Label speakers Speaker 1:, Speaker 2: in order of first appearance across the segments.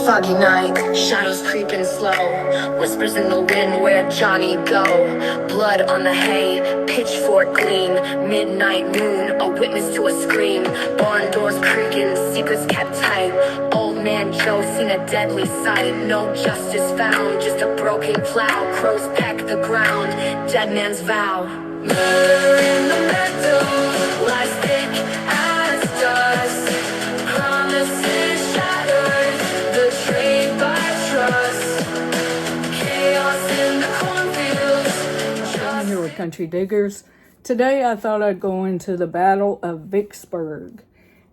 Speaker 1: foggy night, shadows creeping slow, whispers in the wind, where'd Johnny go? Blood on the hay, pitchfork gleam, midnight moon, a witness to a scream, barn doors creaking, secrets kept tight, old man Joe seen a deadly sight, no justice found, just a broken plow, crows peck the ground, dead man's vow. Murder in the meadow, lies thick as dust, promises shattered, betrayed by trust, chaos in the cornfields.
Speaker 2: I'm here with Country Diggers. Today I thought I'd go into the Battle of Vicksburg,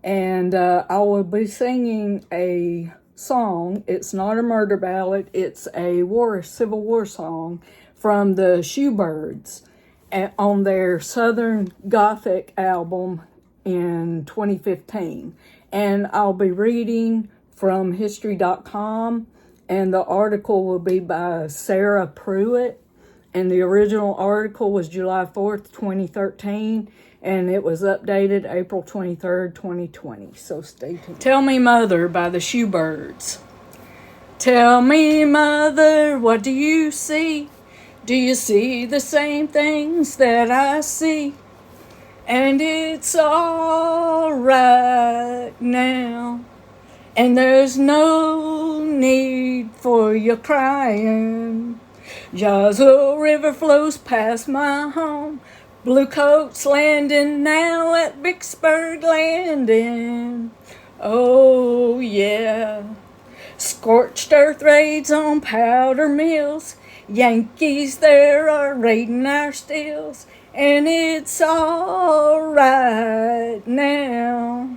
Speaker 2: and I will be singing a song. It's not a murder ballad, it's a Civil War song from the Shoebirds on their Southern Gothic album in 2015. And I'll be reading from history.com, and the article will be by Sarah Pruitt, and the original article was July 4th, 2013, and it was updated April 23rd, 2020, so stay tuned. Tell Me Mother by the Shoebirds. Tell me, mother, what do you see? Do you see the same things that I see? And it's all right now, and there's no need for your crying. Yazoo River flows past my home, blue coats landing now at Vicksburg landing. Oh yeah, scorched earth raids on powder mills, Yankees there are raiding our stills, and it's all right now,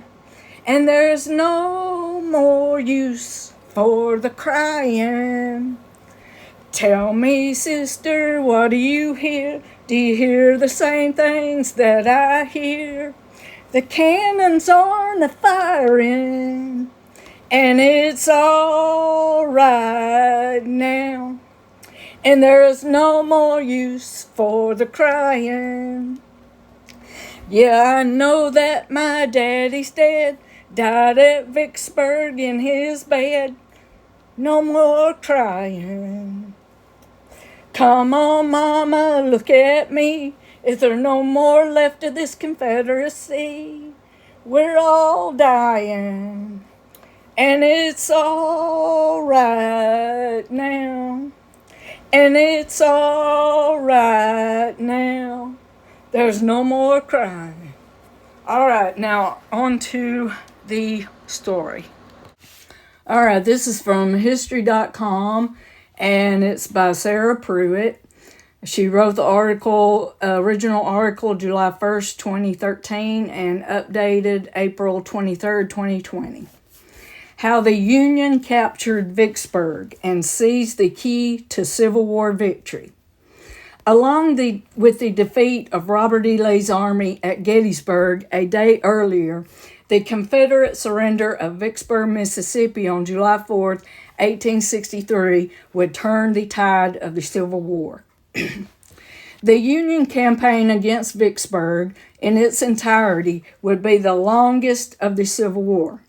Speaker 2: and there's no more use for the crying. Tell me, sister, what do you hear? Do you hear the same things that I hear? The cannons are firing, and it's all right now, and there's no more use for the crying. Yeah, I know that my daddy's dead, died at Vicksburg in his bed. No more crying. Come on, mama, look at me. Is there no more left of this Confederacy? We're all dying, and it's all right now. And it's all right now. There's no more crying. All right, now on to the story. All right, this is from history.com, and it's by Sarah Pruitt. She wrote the original article July 1st, 2013, and updated April 23rd, 2020. How the Union captured Vicksburg and seized the key to Civil War victory. With the defeat of Robert E. Lee's army at Gettysburg a day earlier, the Confederate surrender of Vicksburg, Mississippi on July 4th, 1863 would turn the tide of the Civil War. The Union campaign against Vicksburg in its entirety would be the longest of the Civil War.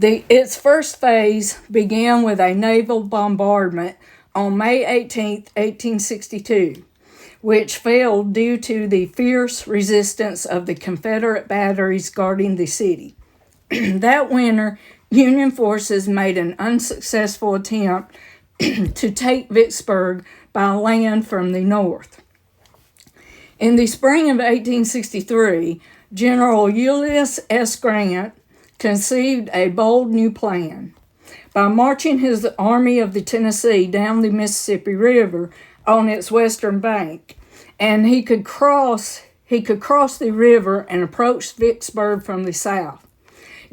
Speaker 2: Its first phase began with a naval bombardment on May 18, 1862, which failed due to the fierce resistance of the Confederate batteries guarding the city. That winter, Union forces made an unsuccessful attempt to take Vicksburg by land from the north. In the spring of 1863, General Ulysses S. Grant conceived a bold new plan. By marching his Army of the Tennessee down the Mississippi River on its western bank, and he could cross the river and approach Vicksburg from the south,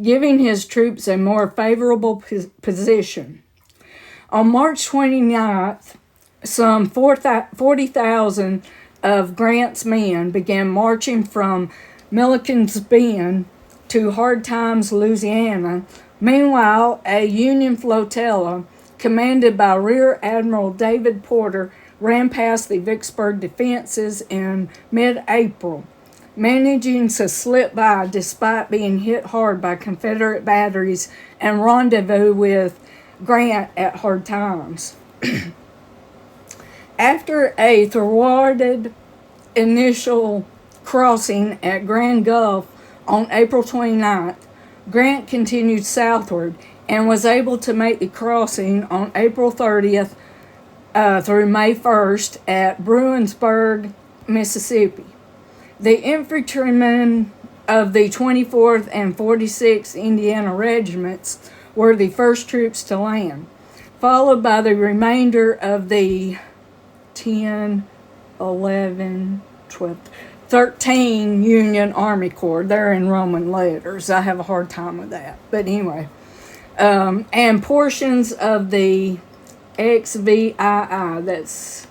Speaker 2: giving his troops a more favorable position. On March 29th, some 40,000 of Grant's men began marching from Milliken's Bend to Hard Times, Louisiana. Meanwhile, a Union flotilla commanded by Rear Admiral David Porter ran past the Vicksburg defenses in mid-April. managing to slip by despite being hit hard by Confederate batteries and rendezvous with Grant at hard times. After a thwarted initial crossing at Grand Gulf on April 29th, Grant continued southward and was able to make the crossing on April 30th through May 1st at Bruinsburg, Mississippi. The infantrymen of the 24th and 46th Indiana regiments were the first troops to land, followed by the remainder of the 10, 11, 12, 13 Union Army Corps. They're in Roman letters. I have a hard time with that. But anyway, and portions of the XVII, that's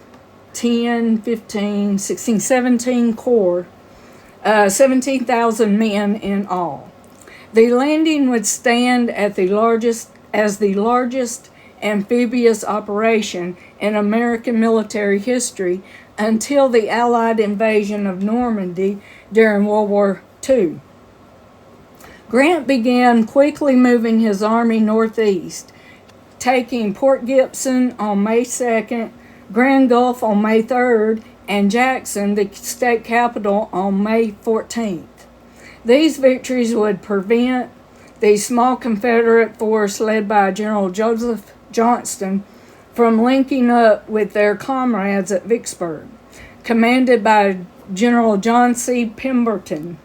Speaker 2: 10, 15, 16, 17 Corps, 17,000 men in all. The landing would stand as the largest amphibious operation in American military history until the Allied invasion of Normandy during World War II. Grant began quickly moving his army northeast, taking Port Gibson on May 2nd, Grand Gulf on May 3rd, and Jackson, the state capital, on May 14th. These victories would prevent the small Confederate force led by General Joseph Johnston from linking up with their comrades at Vicksburg, commanded by General John C. Pemberton.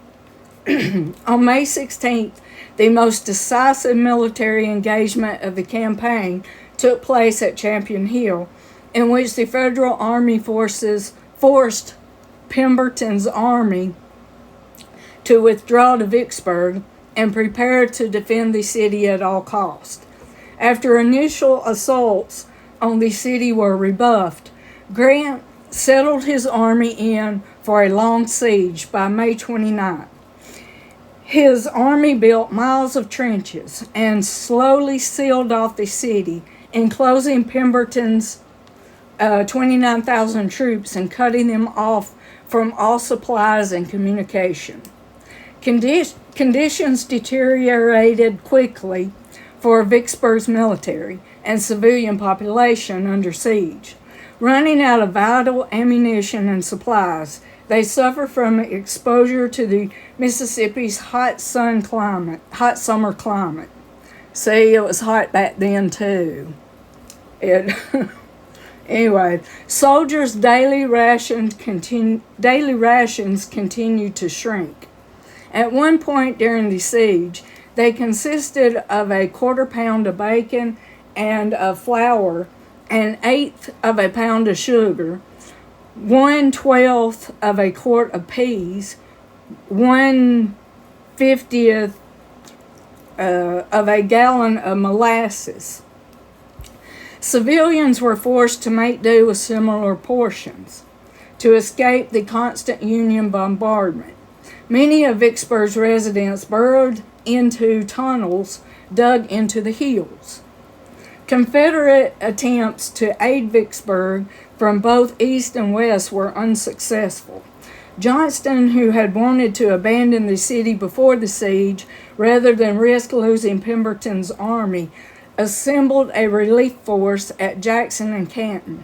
Speaker 2: On May 16th, the most decisive military engagement of the campaign took place at Champion Hill, in which the Federal Army forces forced Pemberton's army to withdraw to Vicksburg and prepare to defend the city at all costs. After initial assaults on the city were rebuffed, Grant settled his army in for a long siege by May 29th. His army built miles of trenches and slowly sealed off the city, enclosing Pemberton's 29,000 troops and cutting them off from all supplies and communication. Conditions deteriorated quickly for Vicksburg's military and civilian population under siege. Running out of vital ammunition and supplies, they suffer from exposure to the Mississippi's hot summer climate. See, it was hot back then too. Anyway, soldiers' daily rations continued to shrink. At one point during the siege, they consisted of a quarter pound of bacon and of flour, an eighth of a pound of sugar, 1/12 of a quart of peas, 1/50 of a gallon of molasses. Civilians were forced to make do with similar portions to escape the constant Union bombardment. Many of Vicksburg's residents burrowed into tunnels dug into the hills. Confederate attempts to aid Vicksburg from both east and west were unsuccessful. Johnston, who had wanted to abandon the city before the siege rather than risk losing Pemberton's army, assembled a relief force at Jackson and Canton.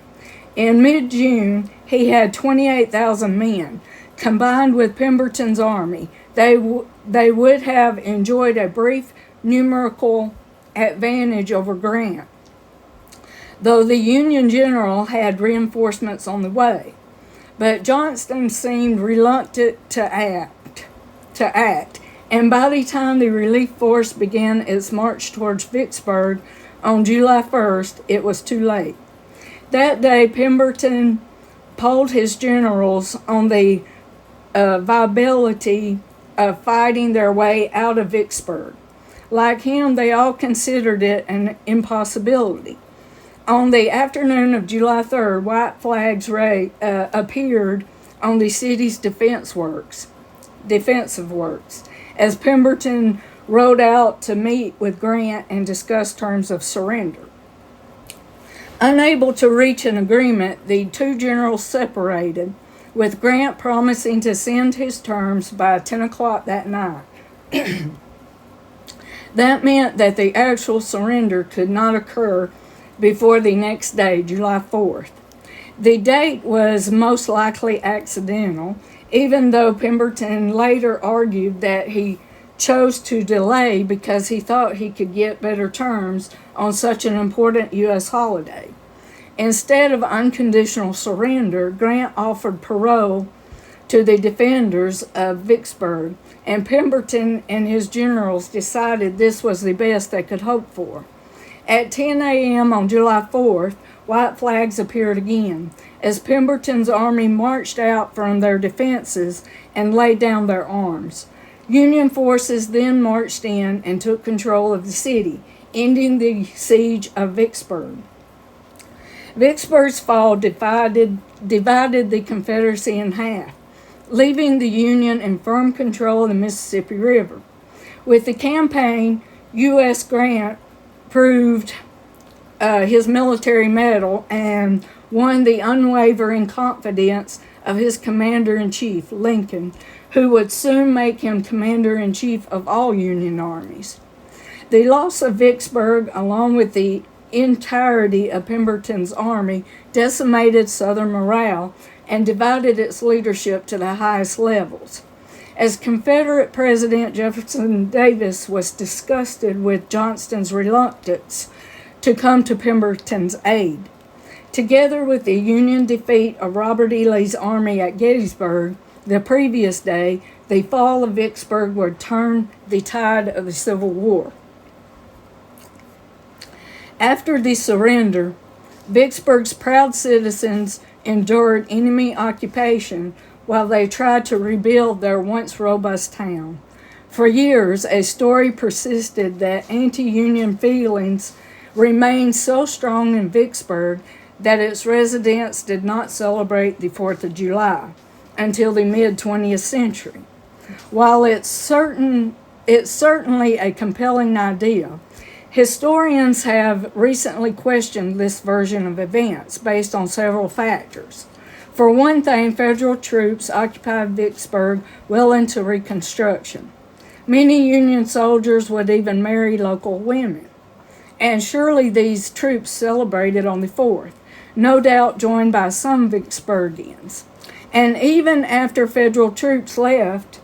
Speaker 2: In mid-June, he had 28,000 men. Combined with Pemberton's army, they would have enjoyed a brief numerical advantage over Grant, though the Union general had reinforcements on the way. But Johnston seemed reluctant to act, and by the time the relief force began its march towards Vicksburg on July 1st, it was too late. That day, Pemberton polled his generals on the viability of fighting their way out of Vicksburg. Like him, they all considered it an impossibility. On the afternoon of July 3rd, white flags appeared on the city's defensive works, as Pemberton rode out to meet with Grant and discuss terms of surrender. Unable to reach an agreement, the two generals separated, with Grant promising to send his terms by 10 o'clock that night. That meant that the actual surrender could not occur before the next day, July 4th. The date was most likely accidental, even though Pemberton later argued that he chose to delay because he thought he could get better terms on such an important U.S. holiday. Instead of unconditional surrender, Grant offered parole to the defenders of Vicksburg, and Pemberton and his generals decided this was the best they could hope for. At 10 a.m. on July 4th, white flags appeared again as Pemberton's army marched out from their defenses and laid down their arms. Union forces then marched in and took control of the city, ending the siege of Vicksburg. Vicksburg's fall divided the Confederacy in half, leaving the Union in firm control of the Mississippi River. With the campaign, U.S. Grant proved his military mettle and won the unwavering confidence of his commander-in-chief, Lincoln, who would soon make him commander-in-chief of all Union armies. The loss of Vicksburg, along with the entirety of Pemberton's army, decimated Southern morale and divided its leadership to the highest levels. As Confederate President Jefferson Davis was disgusted with Johnston's reluctance to come to Pemberton's aid, together with the Union defeat of Robert E. Lee's army at Gettysburg the previous day, the fall of Vicksburg would turn the tide of the Civil War. After the surrender, Vicksburg's proud citizens endured enemy occupation while they tried to rebuild their once robust town. For years, a story persisted that anti-Union feelings remained so strong in Vicksburg that its residents did not celebrate the 4th of July until the mid-20th century. While it's certainly a compelling idea, historians have recently questioned this version of events based on several factors. For one thing, federal troops occupied Vicksburg well into Reconstruction. Many Union soldiers would even marry local women. And surely these troops celebrated on the 4th, no doubt joined by some Vicksburgians. And even after federal troops left,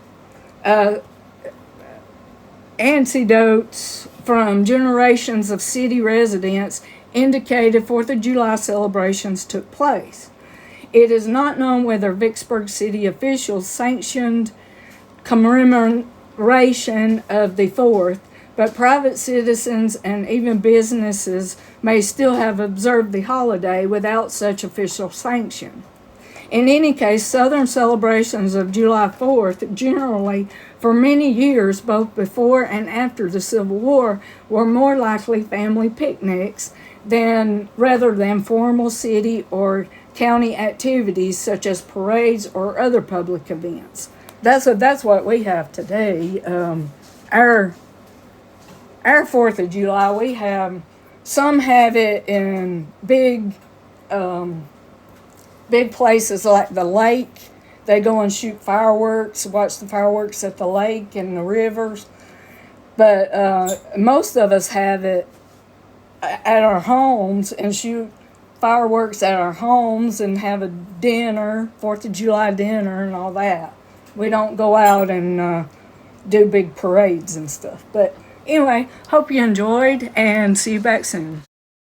Speaker 2: anecdotes from generations of city residents indicated 4th of July celebrations took place. It is not known whether Vicksburg city officials sanctioned commemoration of the 4th, but private citizens and even businesses may still have observed the holiday without such official sanction. In any case, Southern celebrations of July 4th generally, for many years, both before and after the Civil War, were more likely family picnics rather than formal city or county activities such as parades or other public events. That's what we have today. Our 4th of July, some have it in big places like the lake. They go and shoot fireworks, watch the fireworks at the lake and the rivers. But most of us have it at our homes and shoot fireworks at our homes and have a dinner, 4th of July dinner and all that. We don't go out and do big parades and stuff. But anyway, hope you enjoyed and see you back soon.